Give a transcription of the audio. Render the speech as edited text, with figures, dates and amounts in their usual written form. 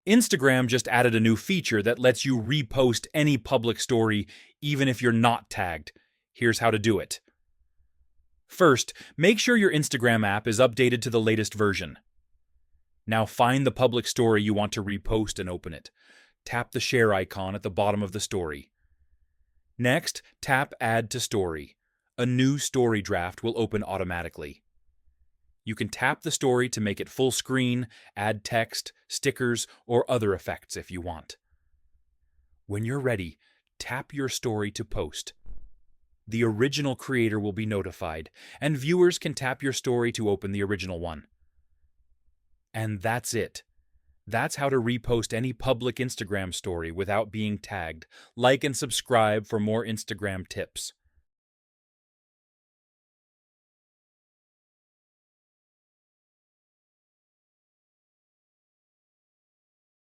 Instagram just added a new feature that lets you repost any public story even if you're not tagged. Here's how to do it. First, make sure your Instagram app is updated to the latest version. Now find the public story you want to repost and open it. Tap the share icon at the bottom of the story. Next, tap Add to Story. A new story draft will open automatically. You can tap the story to make it full screen, add text, stickers, or other effects if you want. When you're ready, tap your story to post. The original creator will be notified, and viewers can tap your story to open the original one. And that's it. That's how to repost any public Instagram story without being tagged. Like and subscribe for more Instagram tips.